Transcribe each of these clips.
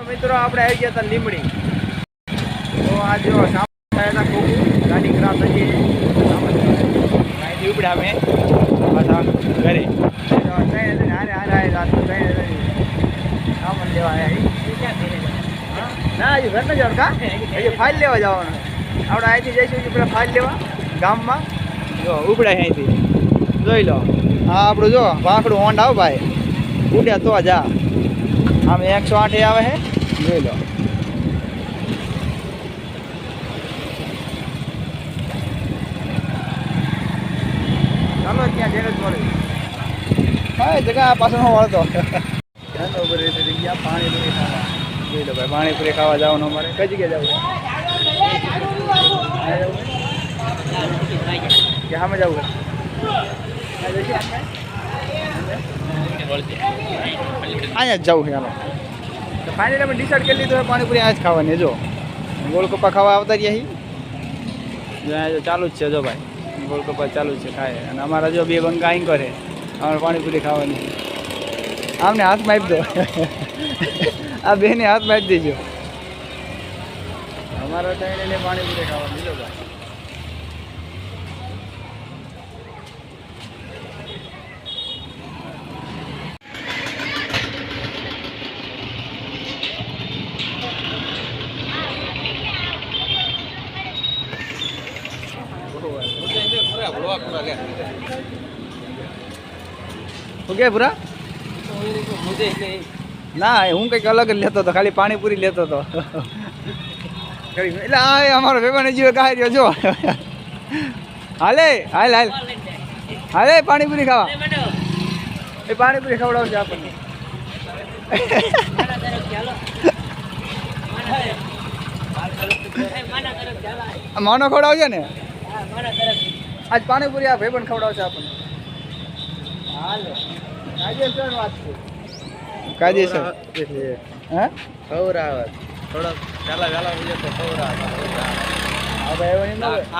મિત્રો આપણે આવી ગયા હતા લીમડી. તો આ જો સામાન ગાડી ખરાબ થઈ ગઈ. ગાડી ઉપડ્યા અમે પાછા ઘરે સામાન લેવા આવ્યા. ના હજુ ઘર ન જવાનું કા હજુ ફાઇલ લેવા જવાનું. આપણે અહીંથી જઈશું પેલા ફાઇલ લેવા ગામમાં. જો ઉપડ્યા અહીંથી જોઈ લો. હા આપણું જો વાંકડું હોન્ડ આવ ભાઈ ઉડ્યા તો જા. આમ 108 આવે છે જોઈ લો. ચાલો ત્યાં જઈને જ મળે. હા જગા પાછળ હું વળતો જગ્યા પાણીપુરી ખાવા. જોઈ લો ભાઈ પાણીપુરી ખાવા જવાનું અમારે. કઈ જગ્યાએ જવું કે સામે જવું? અહીંયા જ જવું છે. હાલો તો ફાઇનલી અમે ડિસાઇડ કરી લીધું પાણીપુરી અહીંયા જ ખાવાની. જો ગોળગપ્પા ખાવા આવતા રહ્યા જો ચાલુ જ છે. જો ભાઈ ગોળગપ્પા ચાલુ જ છે ખાય. અને અમારા જો બે બંકા અહીં કરે અમારે પાણીપુરી ખાવાની. આમને હાથમાં આપી દો. આ બેને હાથમાં આપી દેજો. અમારા ટાઈમે પાણીપુરી ખાવાની. જો ભાઈ ઓકે પૂરા ના હું કંઈક અલગ જ લેતો હતો. ખાલી પાણીપુરી લેતો હતો. એટલે આ અમારો ભેગો જીવે કાંઈ રહ્યો જો. હાલે હાલ હાલ હાલે પાણીપુરી ખાવા. એ પાણીપુરી ખવડાવશે આપણને. માનો ખવડાવશે ને આજ પાણીપુરી. આ ભાઈ પણ ખવડાવશે આપણને. કાયદેસર વાત છે. કાયદેસર હા ખવડાવે થોડોક ચાલા વેલા હોય તો ખવડાવે.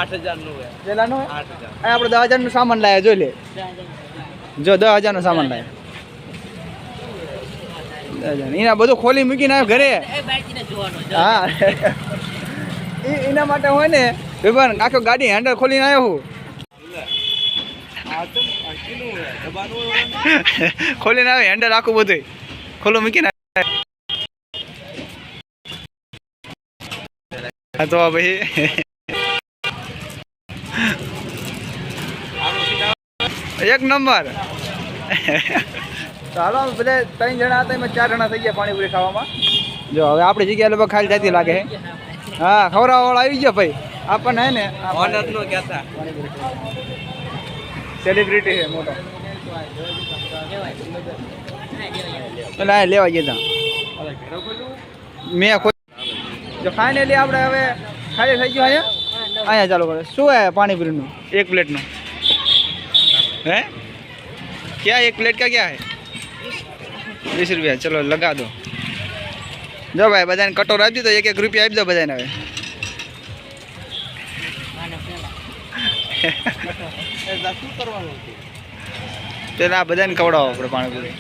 8,000 પેલાનો 8,000. આપણે 10,000 નું સામાન લાવ્યા. જોઈ લે જો 10,000 નું સામાન લાવ્યા. એના બધું ખોલી મૂકીને આવ્યો ઘરે. હા એના માટે હોય ને ભાઈ આખો ગાડી હેન્ડલ ખોલીને આવ્યો હું. ખોલીને આવે હેન્ડલ આખું બધું ખોલું મૂકીને. તો ભાઈ એક નંબર. ચાલો બધા 3 જણા હતા એમાં 4 જણા થઈ ગયા પાણીપુરી ખાવામાં. જો હવે આપણી જગ્યાએ લગભગ ખાલી જતી લાગે. હા ખવડાવવાળા આવી ગયો ભાઈ આપણને. હે ને ઓનરનો કહેતા સેલિબ્રિટી છે મોટો. પેલા લેવા ગયા મેં જો ફાઇનલી આપણે હવે ખાલી થઈ ગયું. અહીંયા ચાલુ કરે. શું હે પાણીપુરીનું 1 પ્લેટનું? હે ક્યાં 1 પ્લેટ કા ક્યાં હે? 20 रुपया. ચલો લગા દો. જો ભાઈ બધાને કટોર આપી દીધો. 1-1 રૂપિયા આપી દો બધાને. હવે શું કરવાનું પેલા બધાને ખવડાવો આપણે પાણીપુરી.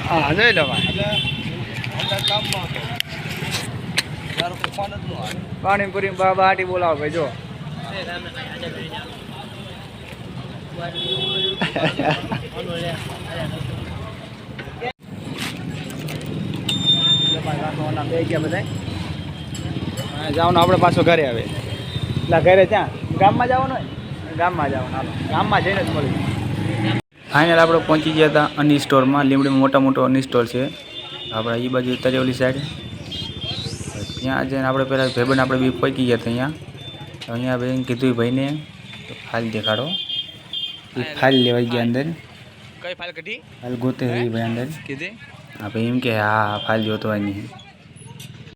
હા જોઈ લો પાણીપુરી બાબા હાટી બોલાવો ભાઈ. જો બે ગયા બધા. જવાનું આપણે પાછો ઘરે. આવે એટલે ઘરે ત્યાં ગામમાં જવાનું હોય. ગામમાં જવાનું. હાલો ગામમાં જઈને જ મળી. ફાઇનલ આપણે પહોંચી ગયા હતા અની સ્ટોરમાં. લીમડીમાં મોટો અની સ્ટોર છે આપણે એ બાજુ તરેવલી સાઈડ. ત્યાં જઈને આપણે પહેલાં ભાઈબંધ આપણે બી પહોંચી ગયા હતા. અહીંયા ભાઈને કીધું ભાઈને ફાઇલ દેખાડો. એ ફાઇલ લેવાઈ ગયા અંદર. કઈ ફાઇલ કઢી? ફાઇલ ગોતે ભાઈ અંદર કીધી. હા ભાઈ એમ કે હા ફાઇલ જોતવાની.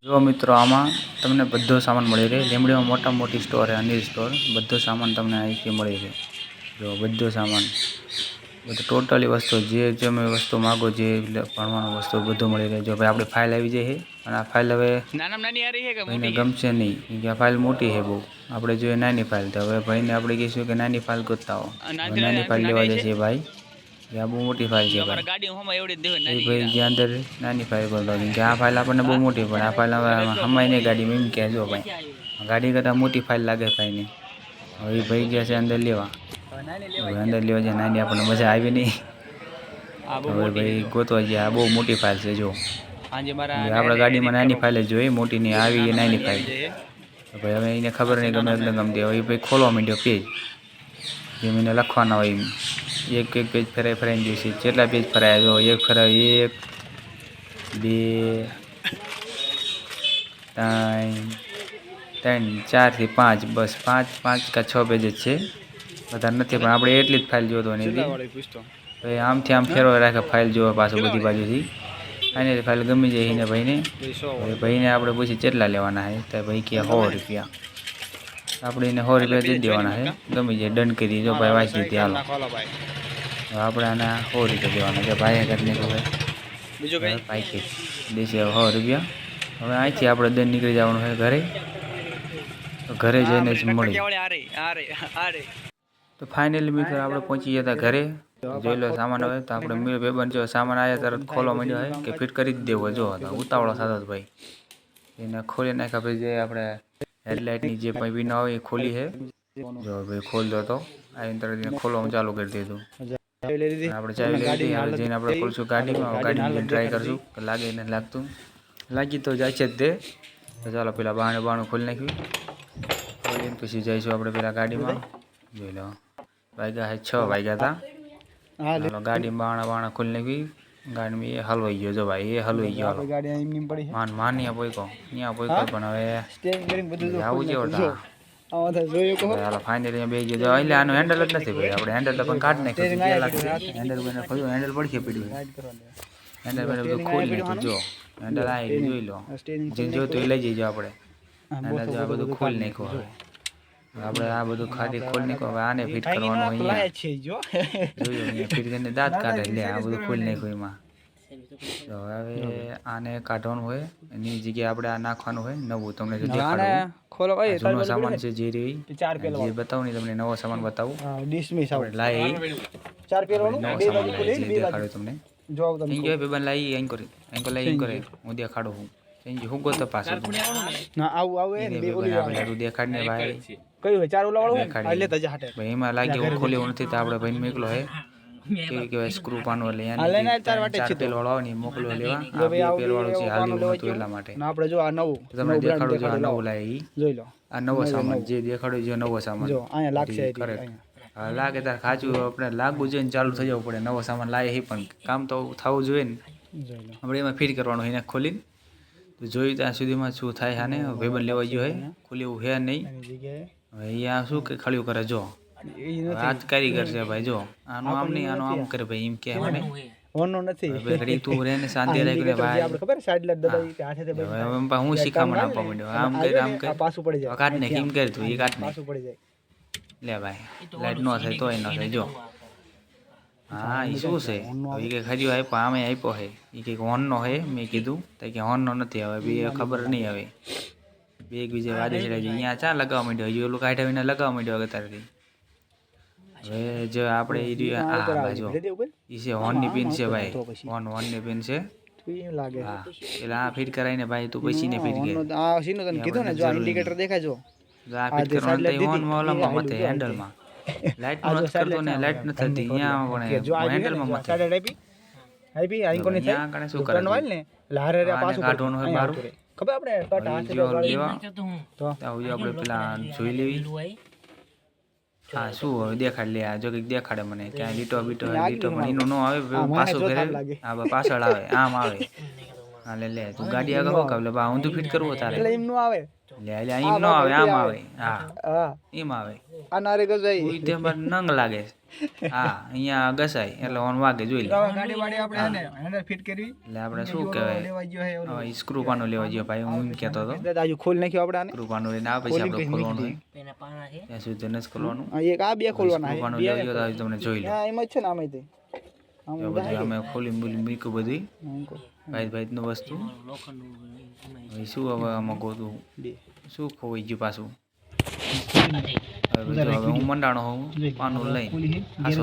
જો મિત્રો આમાં તમને બધો સામાન મળી રહે. લીમડીમાં મોટી સ્ટોર છે અનિલ સ્ટોર. બધો સામાન તમને અહીંથી મળી રહે. જો બધો સામાન બધું ટોટલી વસ્તુ જે તમે વસ્તુ માગો જે ભણવાનું વસ્તુ બધું મળી રહે. જો ભાઈ આપણી ફાઇલ આવી જાય છે અને આ ફાઇલ હવે ભાઈને ગમશે નહીં કેમ કે આ ફાઇલ મોટી છે બહુ. આપણે જોઈએ નાની ફાઇલ, તો હવે ભાઈને આપણે કહીશું કે નાની ફાઇલ ગોતતા આવો. હવે નાની ફાઇલ લેવા જશે ભાઈ, આ બહુ મોટી ફાઇલ છે ભાઈ. એ ભાઈ જે અંદર નાની ફાઇલ ગોતતા કેમ કે આ ફાઇલ આપણને બહુ મોટી પડે. આ ફાઇલ હવે હમાય નહીં ગાડીમાં, એમ કહેજો ભાઈ. ગાડી કરતાં મોટી ફાઇલ લાગે ભાઈને. હવે એ ભાઈ ગયા છે અંદર લેવા. હવે અંદર લેવા જાય નાની આપણને મજા આવી નહીં. હવે ભાઈ ગોતવા ગયા. આ બહુ મોટી ફાઇલ છે જો. આપણા ગાડીમાં નાની ફાઇલ જ જોઈએ, મોટી નહીં. આવી એ નાની ફાઇલ. ભાઈ હવે એને ખબર નહીં ગમે એટલે ગમતી. હવે એ ભાઈ ખોલવા માંડ્યો પેજ, જેમ એને લખવાના હોય એમ. એક એક પેજ ફરાઈ ફરાઈને જોઈશે. જેટલા પેજ ફરાયા જો, એક ફરાય 1 2 3 4 થી 5, બસ 5 કે 6 પેજ જ છે, વધારે નથી. પણ આપણે એટલી જ ફાઇલ જોતવાની હતી. ભાઈ આમથી આમ ફેરવા રાખે ફાઇલ જોવા પાછું બધી બાજુથી. આની ફાઇલ ગમી જાય એને ભાઈને. હવે ભાઈને આપણે પૂછી કેટલા લેવાના છે, તો ભાઈ કે 100 રૂપિયા. આપણે એને 100 રૂપિયા દઈ દેવાના છે. ગમી જાય ડન કરી જો ભાઈ, વાંચી દીધી હાલો. હવે આપણે આના 100 રૂપિયા દેવાના છે. ભાઈએ કરીને બીજું ભાઈ દેશે 100 રૂપિયા. હવે અહીંથી આપણે દન નીકળી જવાનું છે ઘરે. તો ઘરે જઈને જ મળી. તો ફાઇનલી મિત્રો આપણે પહોંચી ગયા હતા ઘરે. જોઈ લો સામાન હવે તો આપણે મીર ભાઈબંધ જો સામાન આવ્યા તરત ખોલવા માંડ્યો હોય કે ફિટ કરી જ દેવો. જો ઉતાવળો થતો ભાઈ એને ખોલી નાખ્યા. પછી જે આપણે હેડલાઇટની જે પૈપીનો આવે એ ખોલી છે. જો ભાઈ ખોલતો હતો, આવીને તરત એને ખોલવાનું ચાલુ કરી દીધું. આપણે ચાવી લઈ લીધી. હવે જઈને આપણે ખોલશું ગાડીમાં. ગાડીમાં ટ્રાય કરશું કે લાગે નથી લાગતું. લાગી તો જાય છે જ તે. તો ચાલો પેલા બાણું ખોલી નાખ્યું. ખોલીને પછી જઈશું આપણે પેલા ગાડીમાં. જોઈ લો વાગ્યા 6 વાગ્યા હતા. હાલો ગાડીમાં બાણા ખોલી નાખી. ગાડીમાં એ હલવાઈ ગયો જો ભાઈ, એ હલવાઈ ગયો. માન નહીં પોઈકો ત્યાં પોઈકો. પણ હવે આવું છે હાલો ફાઇનલી બે ગયો. એટલે આનું હેન્ડલ જ નથી ભાઈ. આપણે હેન્ડલ પણ કાઢી નાખ્યું. હેન્ડલ બને ખોલ્યું, હેન્ડલ પડખે પડ્યું. હેન્ડલ બને બધું ખોલી નાખ્યું. જો હેન્ડલ આવી જોઈ લો, જે જોતું એ લઈ જઈજો આપણે. હેન્ડલ જો બધું ખોલી નાખ્યું. હવે આપણે આ બધું ખાલી ખોલી નાખ્યું. હવે આને ફિટ કરવાનું અહીંયા જોયું. અહીંયા ફિટ કરીને દાંત કાઢે. લે આ બધું ખોલી નાખ્યું એમાં. તો હવે આને કાઢવાનું હોય, એની જગ્યાએ આપણે આ નાખવાનું હોય નવું. તમને જો દેખાડું જૂનો સામાન છે જે રહી જે બતાવું ને તમને નવો સામાન બતાવું. લાઈ નવો સામાન દેખાડું તમને. એન્જોય બેબન લાઈ એન્કો લાઈ કરે હું દેખાડું હું. હું ગોતો પાછું દેખાડને ભાઈ કયું 4 ઓલા વાળું ભાઈ એમાં લાગ્યો ખોલ્યો નથી. તો આપણે ભાઈ મેકલો હે કેવી કહેવાય સ્ક્રૂ પાનો. એટલે 4 પેલ વાળો આવે ને મોકલો લેવા. આ પેલ વાળું છે હાલી નતું એટલા માટે. આપણે જો આ નવું તમને દેખાડું. જો આ નવું લાવી જોઈ લો. આ નવો સામાન જે દેખાડું છે નવો સામાન. જો અહીંયા લાગશે કરે લાગે તાર ખાચું આપણે લાગવું જોઈએ ને ચાલુ થઈ જવું પડે. નવો સામાન લાવે એ પણ કામ તો થવું જોઈએ ને. આપણે એમાં ફિટ કરવાનું એને ખોલીને. તો જોયું ત્યાં સુધીમાં શું થાય. આને ભાઈબંધ લેવા ગયો હે, ખુલ્લી એવું હે નહીં. હવે અહીંયા શું કે ખળ્યું કરે જો. આ જ કારીગર છે ભાઈ. જો આનું આમ નહીં આનું આમ કરે ભાઈ. એમ કે મને ઓનો નથી ઘડી તું રે ને શાંતિ રાખીને ભાઈ. આપણે ખબર સાઈડ લાઈટ દબાઈ કે હાથે દબાઈ. હવે હું શીખામણ આપવા માંડ્યો. આમ કરે આમ કરે પાછું પડી જાય. કાટ ને કેમ કરે તું એ કાટ ને પાછું પડી જાય. લે ભાઈ લાઈટ નો થાય તોય ન થાય. જો હા એ શું છે એ કે ખર્યો આપ્યો આમે આપ્યો હે. એ કંઈક હોર્નનો હે. મેં કીધું તો કે હોર્નનો નથી. હવે બી ખબર નહીં. હવે બે એકબીજા વાદે ચડાવી જાય. અહીંયા ચા લગાવવા માંડ્યો. હજુ ઓલું કાઢ્યા વિના લગાવવા માંડ્યો અત્યારથી. હવે જો આપણે આ બાજુ એ છે હોર્નની પિન છે ભાઈ. હોર્નની પિન છે. હા એટલે આ ફિટ કરાવીને ભાઈ તું પછી ને ફિટ કરે. આ સીનો તને કીધું ને જો ઇન્ડિકેટર દેખાય. જો આ ફિટ કરવાનું તો હોર્નમાં ઓલામાં મતે હેન્ડલમાં. લાઈટ નો નથી કરતો ને લાઈટ નથી થતી. અહીંયા પણ હેન્ડલમાં મતે આપી આ કોની થાય. ત્યાં કણે શું કરવાનું ને લારે રે પાછું કાઢવાનું હોય બારું. ખબર આપણે કટ હાથે લેવા તો આપણે પેલા જોઈ લેવી. હા શું હવે દેખાડ લે. આ જો કંઈક દેખાડે મને ક્યાં લીટો પણ એનું ન આવે પાછું ઘરે. હા પાછળ આવે આમ આવે. હા લે તું ગાડી આગળ હો કાલે બા ઊંધું ફિટ કરવું તારે. એટલે એમ નો આવે. લે એમ નો આવે આમ આવે. હા એમ આવે. આ નારે ગસાઈ ઉઈ તે પર નંગ લાગે. હા અહીંયા ગસાઈ એટલે ઓન વાગે જોઈ લે. ગાડી વાડી આપણે હે ને હેન્ડલ ફિટ કરવી. એટલે આપણે શું કહેવાય લેવા ગયો હે ઓલો સ્ક્રૂ પાનો લેવા ગયો ભાઈ. હું એમ કહેતો હતો દાદા ખોલ નાખ્યો આપણે આને સ્ક્રૂ પાનો લઈને આ પછી આપણે ખોલવાનું હોય. એના પાના છે ત્યાં સુધી ન ખોલવાનું. એક આ બે ખોલવાના છે. પાનો લેવા ગયો તો તમને જોઈ લે. હા એમ જ છે ને આમ જ બધું અમે ખોલી બોલી મૂક્યું બધી ભાઈ વસ્તુ હવે શું હવે આમાં ગોતું શું ખોવાઈ ગયું પાછું હવે હું મંડાણો હોઉં પાનું લઈને આસો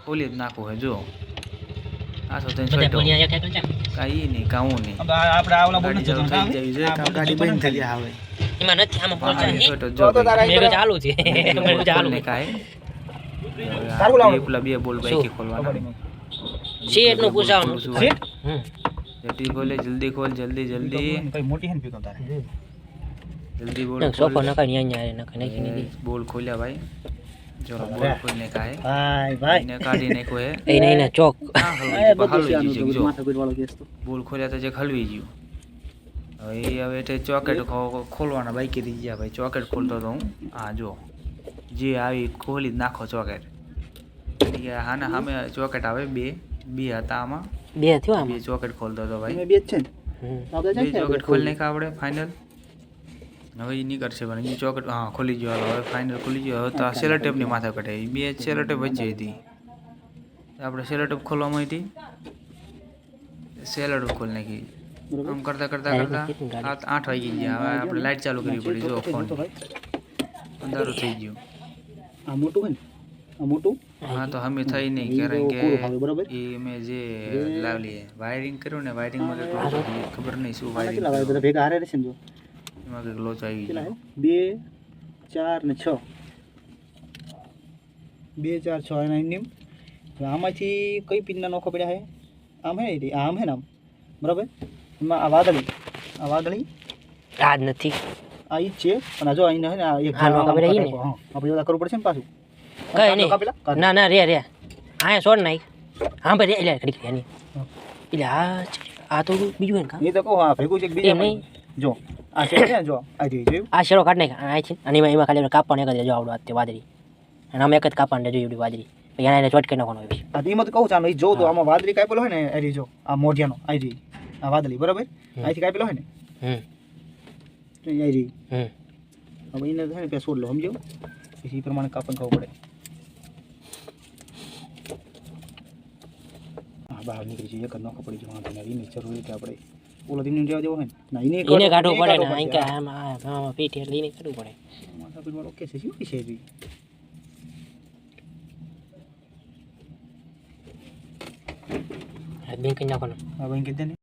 ખોલી જ નાખું હે જો આસો થઈને કાંઈ નહીં કાવું નહીં ગાડી બંધ થઈ જાય હવે એમાં નથી આમાં ચાલુ છે પેલા બે બોલ બાઈક ખોલવાના સીટ નું પૂછવાનું જલ્દી ખોલે જલ્દી ખોલ જલ્દી મોટી હે પીતો તારે જલ્દી બોલ સોફો નખાય અહીંયા નખાય નાખી દીધી બોલ ખોલ્યા ભાઈ જો બોલ ખોલને કાય ભાઈ એને કાઢી નાખ્યો હે એને ચોક બોલ ખોલ્યા તો જે ખલવી ગયું હવે તે ચોકેટ ખોલવાના બાઈક થી ગયા ભાઈ ચોકેટ ખોલતો તો હું હા જો જે આવી ખોલી નાખો ચોકેટ હા ને સામે ચોકેટ આવે બે હતા આમાં બે થયો બે ચોકેટ ખોલતો હતો ભાઈ બે જ છે ને બે ચોકેટ ખોલી નાખા આપણે ફાઇનલ હવે એ નહીં કરશે પણ એ ચોકેટ હા ખોલી ગયો હવે ફાઇનલ ખોલી ગયો હવે તો આ સેલો ટેપની માથા કઢાઈ બે સેલો ટેપ વચ્ચે હતી આપણે સેલો ટેપ ખોલવામાં હતી સેલો ટેપ ખોલી નાખી આમ કરતા 8 વાગી ગયા હવે આપણે લાઈટ ચાલુ કરવી પડી જો ફોન અંધારું થઈ ગયું આ મોટું હે આ મોટું હા તો અમે થઈ નહીં કારણ કે એ મેં જે લાવલી વાયરિંગ કર્યું ને વાયરિંગમાં ખબર નહીં શું વાયરિંગ બધા ભેગા હારે રહેશે ને જો એમાં કંઈક લોચ આવી ગયો 2 4 ને 6 2 4 6 એના નિયમ આમાંથી કઈ પિનના નોખો પડ્યા છે આમ હે આમ હે ને આમ બરાબર એમાં આ વાદળી આ નથી આ ઈ છે અને જો અહીં હે ને એક ખબર હે ને હા આપણે કરવું પડશે ને પાછું કઈ નહીં ના રે હા છોડ નાખ હા ભાઈ એટલે ઘડી ઘડી એટલે આ તો બીજું હે એ તો કહો હા ભેગું છે બીજા નહીં જો આ છે ને જો આ જોયું આ શેરો કાઢ નાખ આ છે અને એમાં ખાલી કાપવાનું એક જ જો આવડો આ વાદળી અને આમ એક જ કાપવાનું જો એવડી વાદળી પછી એને ચોટ કરી નાખવાનું હોય આ એમાં તો કહું ચાલો એ જો તો આમાં વાદળી કાપેલો હોય ને એ જો આ મોઢિયાનો આ રી આ વાદળી બરાબર અહીંથી કાપેલો હોય ને તો આ રી હવે એને છે ને પેલા છોડ લો સમજો પછી એ પ્રમાણે કાપણ ખાવું પડે હા બહાર નીકળી જઈએ એક નોખો પડી જવા તો એની જરૂરી કે આપણે ઓલો દિન જવા દેવો હોય ને ના એને કાઢવું પડે ને અહીં કે આમ પીઠ એટલે એને કાઢવું પડે માથા પીઠ વાળો કે છે શું છે જી બેંક નાખવાનું હા બેંક દે ને